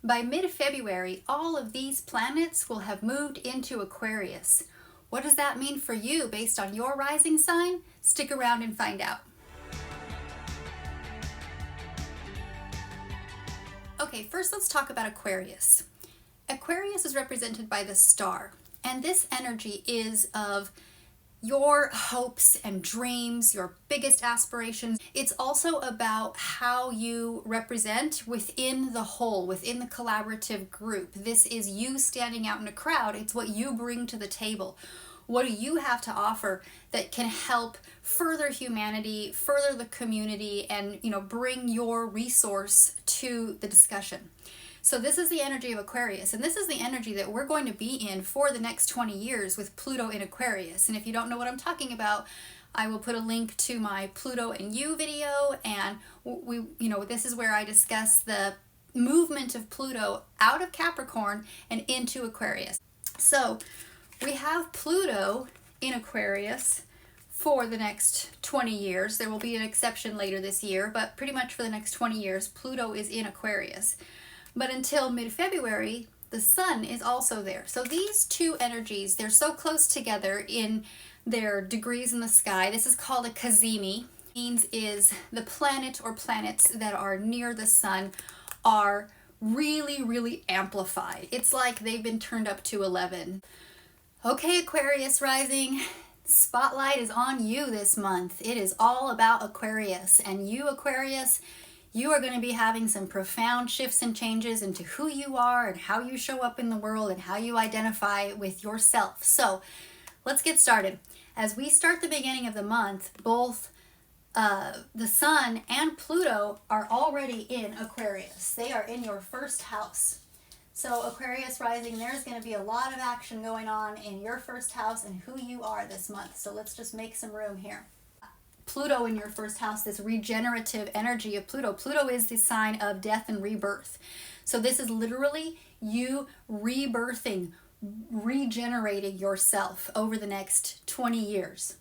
By mid-February, all of these planets will have moved into Aquarius. What does that mean for you based on your rising sign? Stick around and find out. Okay, first let's talk about Aquarius. Aquarius is represented by the star, and this energy is of your hopes and dreams, your biggest aspirations. It's also about how you represent within the whole, within the collaborative group. This is you standing out in a crowd. It's what you bring to the table. What do you have to offer that can help further humanity, further the community, and bring your resource to the discussion? So this is the energy of Aquarius, and this is the energy that we're going to be in for the next 20 years with Pluto in Aquarius. And if you don't know what I'm talking about, I will put a link to my Pluto and You video, and this is where I discuss the movement of Pluto out of Capricorn and into Aquarius. So we have Pluto in Aquarius for the next 20 years. There will be an exception later this year, but pretty much for the next 20 years, Pluto is in Aquarius. But until mid-February, the sun is also there. So these two energies, they're so close together in their degrees in the sky. This is called a cazimi. Means is the planet or planets that are near the sun are really, really amplified. It's like they've been turned up to 11. Okay, Aquarius rising, spotlight is on you this month. It is all about Aquarius, and you, Aquarius, you are going to be having some profound shifts and changes into who you are and how you show up in the world and how you identify with yourself. So let's get started. As we start the beginning of the month, both the sun and Pluto are already in Aquarius. They are in your first house. So Aquarius rising, there's going to be a lot of action going on in your first house and who you are this month. So let's just make some room here. Pluto in your first house, this regenerative energy of Pluto. Pluto is the sign of death and rebirth. So this is literally you rebirthing, regenerating yourself over the next 20 years.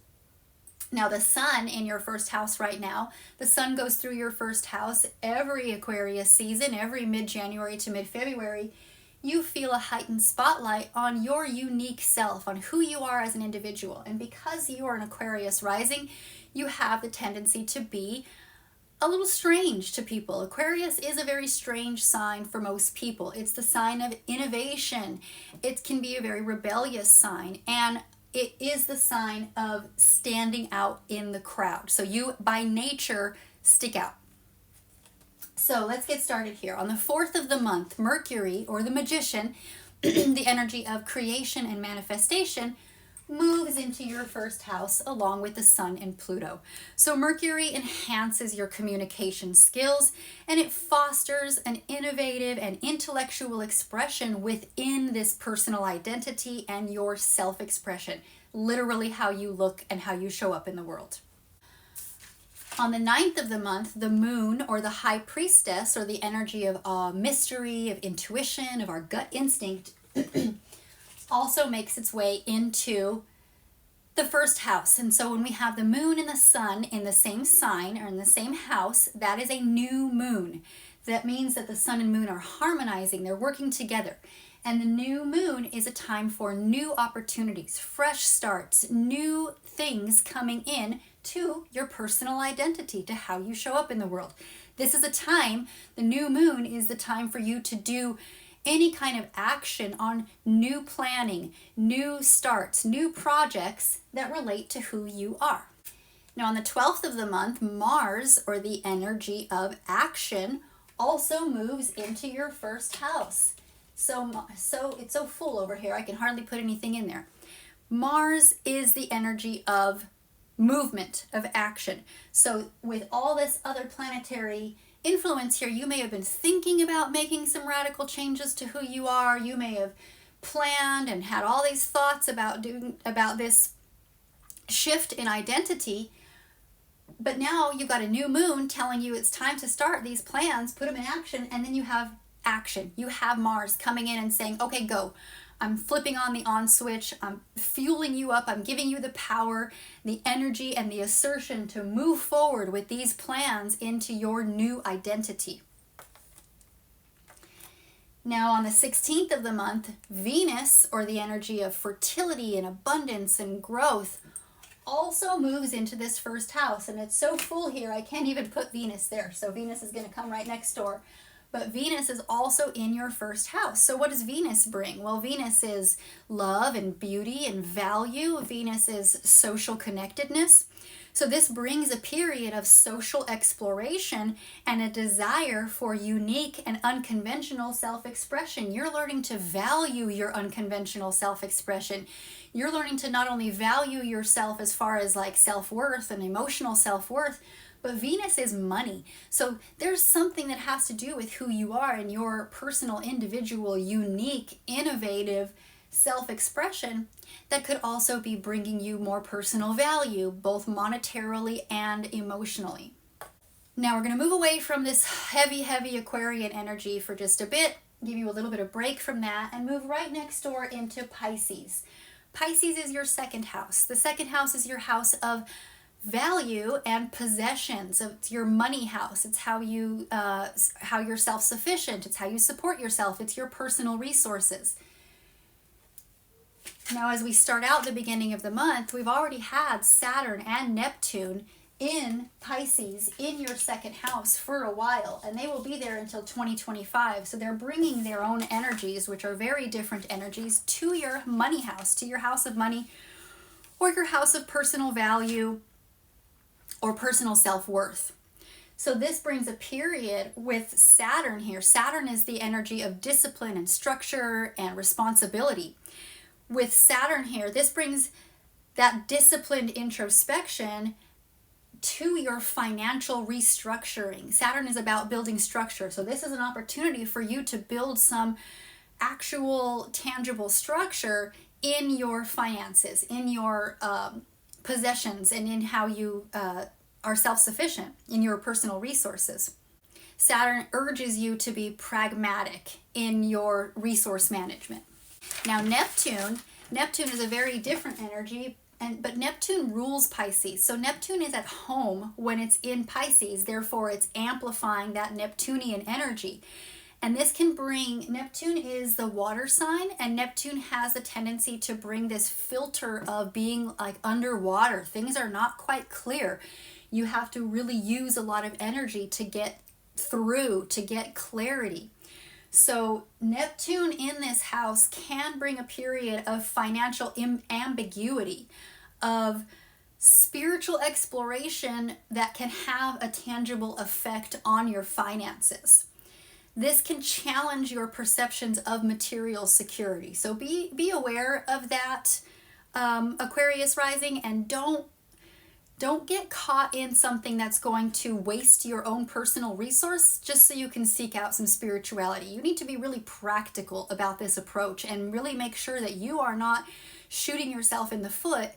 Now the sun in your first house right now, the sun goes through your first house every Aquarius season, every mid-January to mid-February. You feel a heightened spotlight on your unique self, on who you are as an individual. And because you are an Aquarius rising, you have the tendency to be a little strange to people. Aquarius is a very strange sign for most people. It's the sign of innovation. It can be a very rebellious sign, and it is the sign of standing out in the crowd. So you, by nature, stick out. So let's get started here. On the 4th of the month, Mercury, or the magician, the energy of creation and manifestation, moves into your first house along with the sun and Pluto. So Mercury enhances your communication skills, and it fosters an innovative and intellectual expression within this personal identity and your self-expression, literally how you look and how you show up in the world. On the 9th of the month, the moon, or the high priestess, or the energy of mystery, of intuition, of our gut instinct, also makes its way into the first house. And so when we have the moon and the sun in the same sign or in the same house, that is a new moon. That means that the sun and moon are harmonizing, they're working together. And the new moon is a time for new opportunities, fresh starts, new things coming in to your personal identity, to how you show up in the world. This is a time, the new moon is the time for you to do any kind of action on new planning, new starts, new projects that relate to who you are. Now on the 12th of the month, Mars, or the energy of action, also moves into your first house. So it's so full over here, I can hardly put anything in there. Mars is the energy of movement, of action. So with all this other planetary influence here, you may have been thinking about making some radical changes to who you are. You may have planned and had all these thoughts about this shift in identity, but now you've got a new moon telling you it's time to start these plans, put them in action, and then you have action. You have Mars coming in and saying, okay, go. I'm flipping on the on switch. I'm fueling you up. I'm giving you the power, the energy, and the assertion to move forward with these plans into your new identity. Now on the 16th of the month, Venus, or the energy of fertility and abundance and growth, also moves into this first house. And it's so full here, I can't even put Venus there. So Venus is going to come right next door. But Venus is also in your first house. So what does Venus bring? Well, Venus is love and beauty and value. Venus is social connectedness. So this brings a period of social exploration and a desire for unique and unconventional self-expression. You're learning to value your unconventional self-expression. You're learning to not only value yourself as far as like self-worth and emotional self-worth, but Venus is money. So there's something that has to do with who you are and your personal, individual, unique, innovative self-expression that could also be bringing you more personal value, both monetarily and emotionally. Now we're going to move away from this heavy Aquarian energy for just a bit, give you a little bit of break from that, and move right next door into Pisces. Pisces is your second house. The second house is your house of value and possessions. It's your money house. It's how you're self-sufficient. It's how you support yourself. It's your personal resources. Now, as we start out the beginning of the month, we've already had Saturn and Neptune in Pisces in your second house for a while, and they will be there until 2025. So they're bringing their own energies, which are very different energies, to your money house, to your house of money, or your house of personal value or personal self-worth. So this brings a period with Saturn here. Saturn is the energy of discipline and structure and responsibility. With Saturn here, this brings that disciplined introspection to your financial restructuring. Saturn is about building structure. So this is an opportunity for you to build some actual tangible structure in your finances, in your possessions, and in how you are self-sufficient in your personal resources. Saturn urges you to be pragmatic in your resource management. Now Neptune is a very different energy, but Neptune rules Pisces. So Neptune is at home when it's in Pisces, therefore it's amplifying that Neptunian energy. And this can bring, Neptune is the water sign, and Neptune has the tendency to bring this filter of being like underwater. Things are not quite clear. You have to really use a lot of energy to get through, to get clarity. So Neptune in this house can bring a period of financial ambiguity, of spiritual exploration that can have a tangible effect on your finances. This can challenge your perceptions of material security. So be aware of that, Aquarius rising, and don't get caught in something that's going to waste your own personal resource just so you can seek out some spirituality. You need to be really practical about this approach and really make sure that you are not shooting yourself in the foot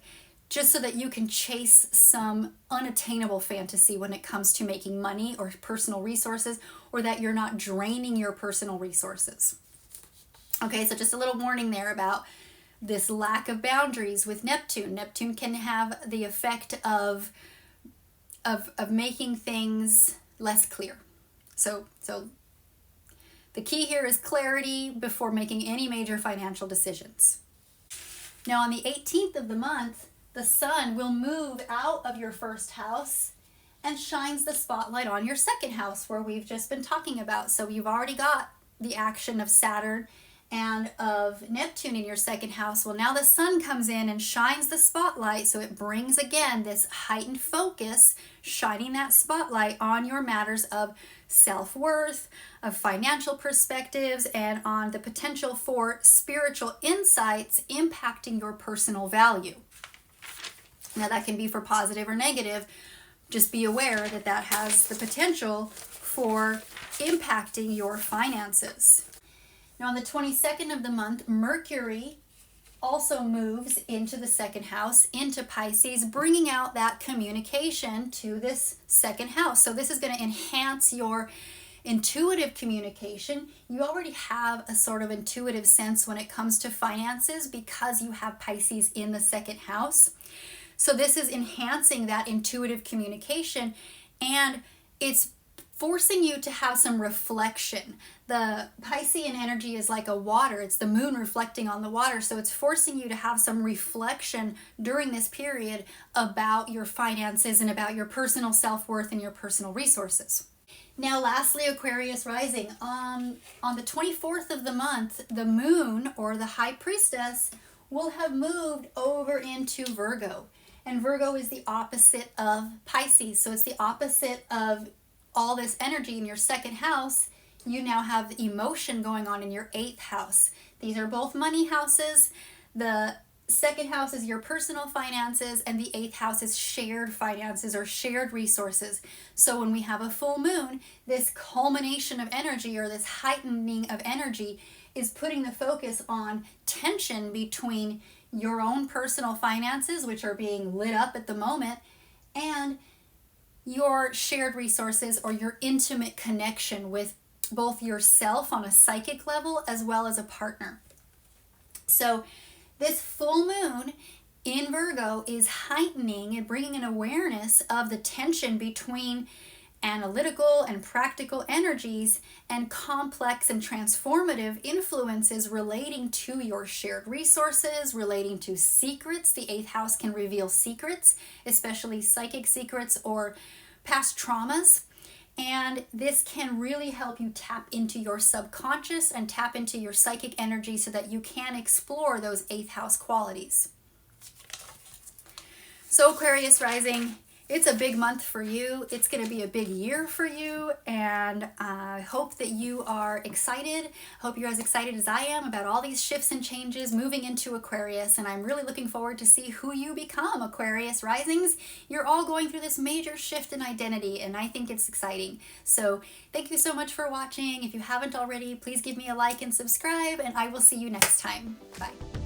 just so that you can chase some unattainable fantasy when it comes to making money or personal resources, or that you're not draining your personal resources. Okay, so just a little warning there about this lack of boundaries with Neptune. Neptune can have the effect of making things less clear. So the key here is clarity before making any major financial decisions. Now on the 18th of the month, the sun will move out of your first house and shines the spotlight on your second house, where we've just been talking about. So you've already got the action of Saturn and of Neptune in your second house. Well, now the sun comes in and shines the spotlight, so it brings again this heightened focus, shining that spotlight on your matters of self-worth, of financial perspectives, and on the potential for spiritual insights impacting your personal value. Now that can be for positive or negative. Just be aware that that has the potential for impacting your finances. Now on the 22nd of the month, Mercury also moves into the second house, into Pisces, bringing out that communication to this second house. So this is going to enhance your intuitive communication. You already have a sort of intuitive sense when it comes to finances because you have Pisces in the second house. So this is enhancing that intuitive communication, and it's forcing you to have some reflection. The Piscean energy is like a water. It's the moon reflecting on the water. So it's forcing you to have some reflection during this period about your finances and about your personal self-worth and your personal resources. Now, lastly, Aquarius rising. On the 24th of the month, the moon, or the high priestess, will have moved over into Virgo. And Virgo is the opposite of Pisces. So it's the opposite of all this energy in your second house. You now have emotion going on in your 8th house. These are both money houses. The second house is your personal finances, and the 8th house is shared finances or shared resources. So when we have a full moon, this culmination of energy, or this heightening of energy, is putting the focus on tension between your own personal finances, which are being lit up at the moment, and your shared resources, or your intimate connection with both yourself on a psychic level as well as a partner. So this full moon in Virgo is heightening and bringing an awareness of the tension between analytical and practical energies and complex and transformative influences relating to your shared resources, relating to secrets. The 8th house can reveal secrets, especially psychic secrets or past traumas. And this can really help you tap into your subconscious and tap into your psychic energy so that you can explore those 8th house qualities. So Aquarius rising, it's a big month for you. It's going to be a big year for you, and I hope that you are excited. I hope you're as excited as I am about all these shifts and changes moving into Aquarius, and I'm really looking forward to see who you become, Aquarius risings. You're all going through this major shift in identity, and I think it's exciting. So thank you so much for watching. If you haven't already, please give me a like and subscribe, and I will see you next time. Bye.